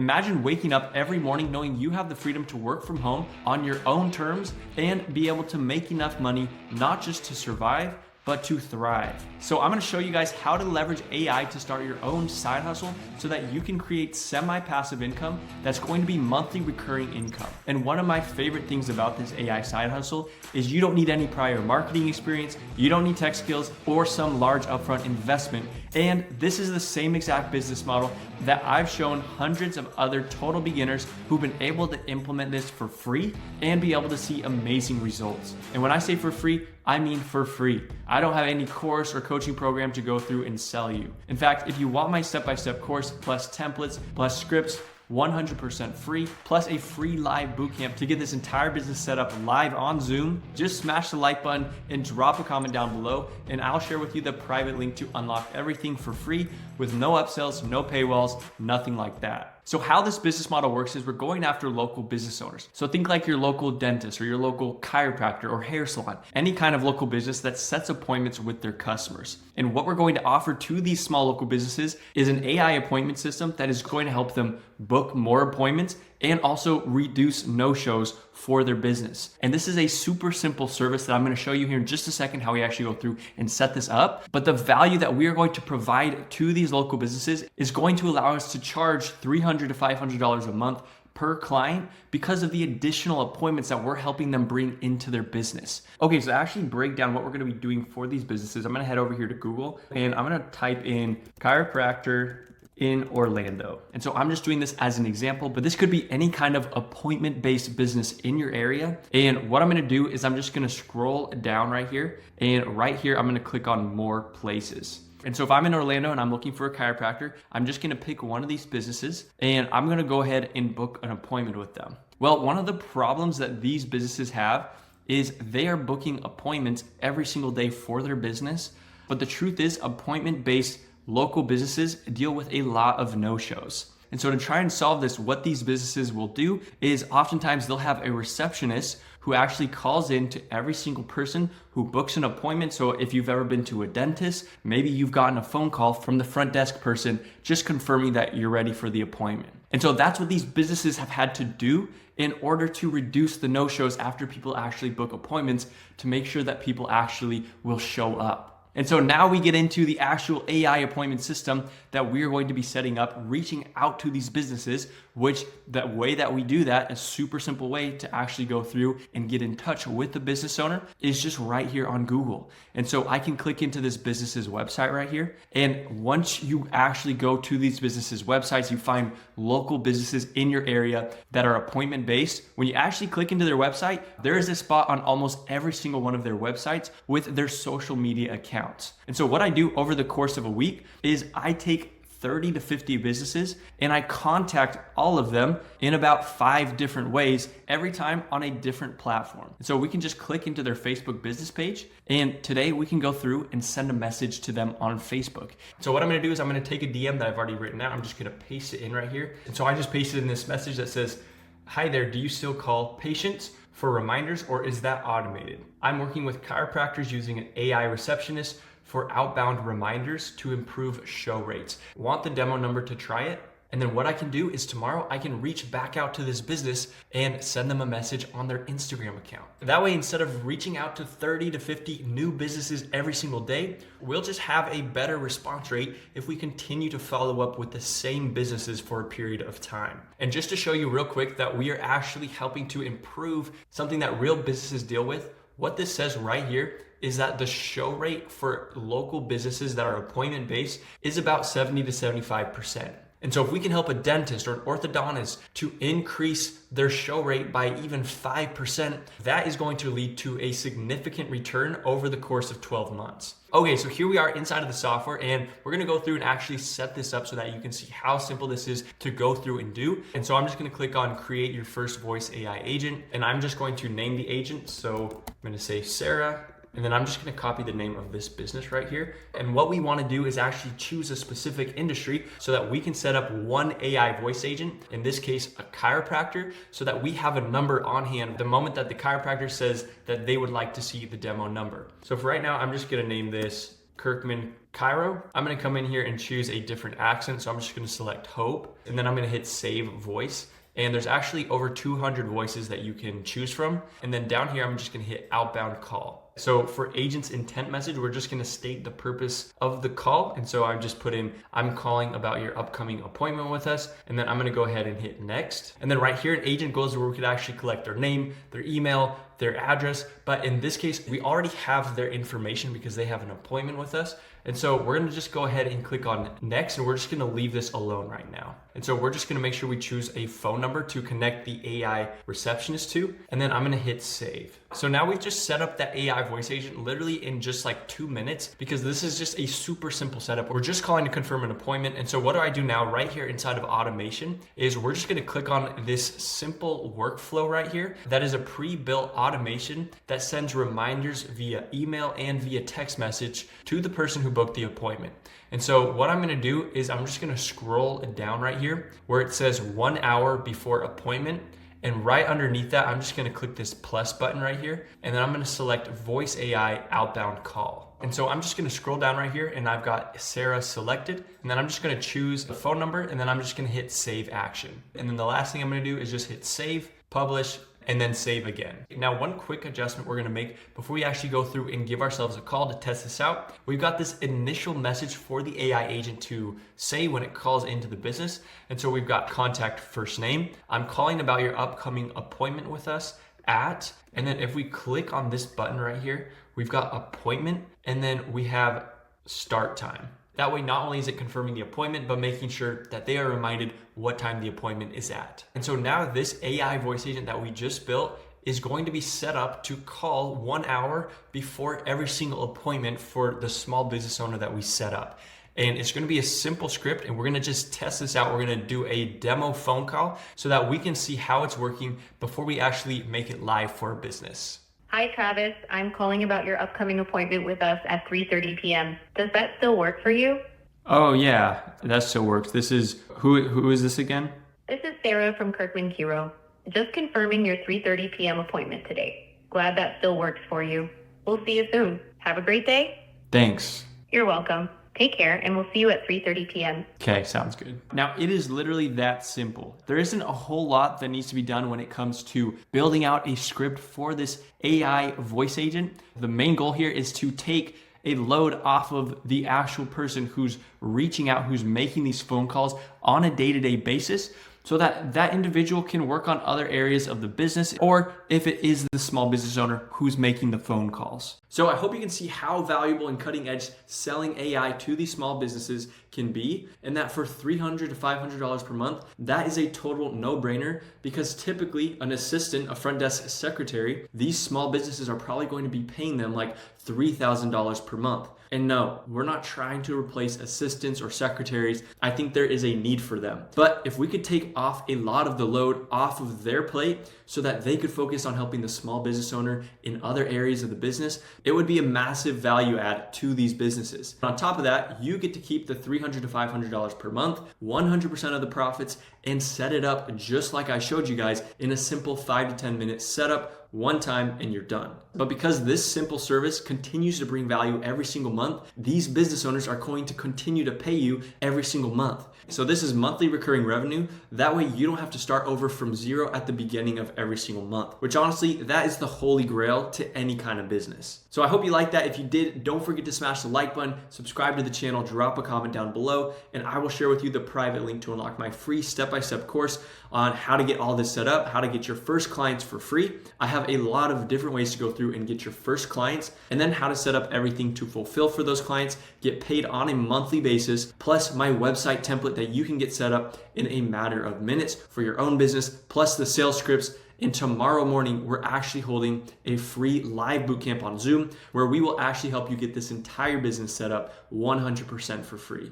Imagine waking up every morning knowing you have the freedom to work from home on your own terms and be able to make enough money, not just to survive, but to thrive. So I'm gonna show you guys how to leverage AI to start your own side hustle so that you can create semi-passive income that's going to be monthly recurring income. And one of my favorite things about this AI side hustle is you don't need any prior marketing experience, you don't need tech skills or some large upfront investment. And this is the same exact business model that I've shown hundreds of other total beginners who've been able to implement this for free and be able to see amazing results. And when I say for free, I mean for free. I don't have any course or coaching program to go through and sell you. In fact, if you want my step-by-step course plus templates plus scripts, 100% free, plus a free live bootcamp to get this entire business set up live on Zoom, just smash the like button and drop a comment down below, and I'll share with you the private link to unlock everything for free with no upsells, no paywalls, nothing like that. So how this business model works is we're going after local business owners. So think like your local dentist or your local chiropractor or hair salon, any kind of local business that sets appointments with their customers. And what we're going to offer to these small local businesses is an AI appointment system that is going to help them book more appointments and also reduce no-shows for their business. And this is a super simple service that I'm gonna show you here in just a second how we actually go through and set this up. But the value that we are going to provide to these local businesses is going to allow us to charge $300 to $500 a month per client because of the additional appointments that we're helping them bring into their business. Okay, so to actually break down what we're gonna be doing for these businesses, I'm gonna head over here to Google and I'm gonna type in chiropractor in Orlando. And so I'm just doing this as an example, but this could be any kind of appointment-based business in your area. And what I'm gonna do is I'm just gonna scroll down right here, and right here, I'm gonna click on more places. And so if I'm in Orlando and I'm looking for a chiropractor, I'm just gonna pick one of these businesses and I'm gonna go ahead and book an appointment with them. Well, one of the problems that these businesses have is they are booking appointments every single day for their business. But the truth is, appointment-based local businesses deal with a lot of no-shows. And so to try and solve this, what these businesses will do is oftentimes they'll have a receptionist who actually calls in to every single person who books an appointment. So if you've ever been to a dentist, maybe you've gotten a phone call from the front desk person just confirming that you're ready for the appointment. And so that's what these businesses have had to do in order to reduce the no-shows after people actually book appointments to make sure that people actually will show up. And so now we get into the actual AI appointment system that we are going to be setting up, reaching out to these businesses, which the way that we do that, a super simple way to actually go through and get in touch with the business owner is just right here on Google. And so I can click into this business's website right here. And once you actually go to these businesses' websites, you find local businesses in your area that are appointment based. When you actually click into their website, there is a spot on almost every single one of their websites with their social media accounts. And so what I do over the course of a week is I take 30 to 50 businesses and I contact all of them in about 5 different ways, every time on a different platform. And so we can just click into their Facebook business page, and today we can go through and send a message to them on Facebook. So what I'm gonna do is I'm gonna take a DM that I've already written out. I'm just gonna paste it in right here. And so I just pasted in this message that says, "Hi there, do you still call patients for reminders, or is that automated? I'm working with chiropractors using an AI receptionist for outbound reminders to improve show rates. Want the demo number to try it?" And then what I can do is tomorrow I can reach back out to this business and send them a message on their Instagram account. That way, instead of reaching out to 30 to 50 new businesses every single day, we'll just have a better response rate if we continue to follow up with the same businesses for a period of time. And just to show you real quick that we are actually helping to improve something that real businesses deal with, what this says right here is that the show rate for local businesses that are appointment based is about 70 to 75%. And so if we can help a dentist or an orthodontist to increase their show rate by even 5%, that is going to lead to a significant return over the course of 12 months. Okay, so here we are inside of the software, and we're gonna go through and actually set this up so that you can see how simple this is to go through and do. And so I'm just gonna click on create your first voice AI agent, and I'm just going to name the agent. So I'm gonna say Sarah. And then I'm just gonna copy the name of this business right here. And what we wanna do is actually choose a specific industry so that we can set up one AI voice agent, in this case, a chiropractor, so that we have a number on hand the moment that the chiropractor says that they would like to see the demo number. So for right now, I'm just gonna name this Kirkman, Cairo. I'm gonna come in here and choose a different accent. So I'm just gonna select Hope, and then I'm gonna hit Save Voice. And there's actually over 200 voices that you can choose from. And then down here, I'm just gonna hit outbound call. So for agent's intent message, we're just gonna state the purpose of the call. And so I just put in, I'm calling about your upcoming appointment with us. And then I'm gonna go ahead and hit next. And then right here, an agent goes where we could actually collect their name, their email, their address. But in this case, we already have their information because they have an appointment with us. And so we're gonna just go ahead and click on next, and we're just gonna leave this alone right now. And so we're just gonna make sure we choose a phone number to connect the AI receptionist to, and then I'm gonna hit save. So now we've just set up that AI voice agent literally in just like 2 minutes, because this is just a super simple setup. We're just calling to confirm an appointment. And so what do I do now right here inside of automation is we're just gonna click on this simple workflow right here. That is a pre-built automation that sends reminders via email and via text message to the person who booked the appointment. And so what I'm gonna do is I'm just gonna scroll down right here where it says 1 hour before appointment. And right underneath that, I'm just gonna click this plus button right here. And then I'm gonna select Voice AI Outbound Call. And so I'm just gonna scroll down right here, and I've got Sarah selected. And then I'm just gonna choose the phone number, and then I'm just gonna hit Save Action. And then the last thing I'm gonna do is just hit Save, Publish, and then save again. Now, one quick adjustment we're gonna make before we actually go through and give ourselves a call to test this out. We've got this initial message for the AI agent to say when it calls into the business. And so we've got contact first name. I'm calling about your upcoming appointment with us at, and then if we click on this button right here, we've got appointment, and then we have start time. That way, not only is it confirming the appointment, but making sure that they are reminded what time the appointment is at. And so now this AI voice agent that we just built is going to be set up to call 1 hour before every single appointment for the small business owner that we set up. And it's gonna be a simple script, and we're gonna just test this out. We're gonna do a demo phone call so that we can see how it's working before we actually make it live for a business. Hi, Travis. I'm calling about your upcoming appointment with us at 3:30 p.m. Does that still work for you? Oh yeah, that still works. This is, who is this again? This is Sarah from Kirkman Kiro. Just confirming your 3:30 p.m. appointment today. Glad that still works for you. We'll see you soon. Have a great day. Thanks. You're welcome. Take care, and we'll see you at 3:30 p.m. Okay, sounds good. Now, it is literally that simple. There isn't a whole lot that needs to be done when it comes to building out a script for this AI voice agent. The main goal here is to take a load off of the actual person who's reaching out, who's making these phone calls on a day-to-day basis, so that that individual can work on other areas of the business, or if it is the small business owner who's making the phone calls. So I hope you can see how valuable and cutting edge selling AI to these small businesses can be, and that for $300 to $500 per month, that is a total no-brainer, because typically an assistant, a front desk secretary, these small businesses are probably going to be paying them like $3,000 per month. And no, we're not trying to replace assistants or secretaries. I think there is a need for them. But if we could take off a lot of the load off of their plate so that they could focus on helping the small business owner in other areas of the business, it would be a massive value add to these businesses. On top of that, you get to keep the $300 to $500 per month, 100% of the profits, and set it up just like I showed you guys in a simple 5 to 10 minute setup, one time, and you're done. But because this simple service continues to bring value every single month, these business owners are going to continue to pay you every single month. So this is monthly recurring revenue. That way you don't have to start over from zero at the beginning of every single month, which honestly, that is the holy grail to any kind of business. So I hope you liked that. If you did, don't forget to smash the like button, subscribe to the channel, drop a comment down below, and I will share with you the private link to unlock my free step-by-step course on how to get all this set up, how to get your first clients for free. I have a lot of different ways to go through and get your first clients, and then how to set up everything to fulfill for those clients, get paid on a monthly basis, plus my website template that you can get set up in a matter of minutes for your own business, plus the sales scripts. And tomorrow morning, we're actually holding a free live bootcamp on Zoom where we will actually help you get this entire business set up 100% for free.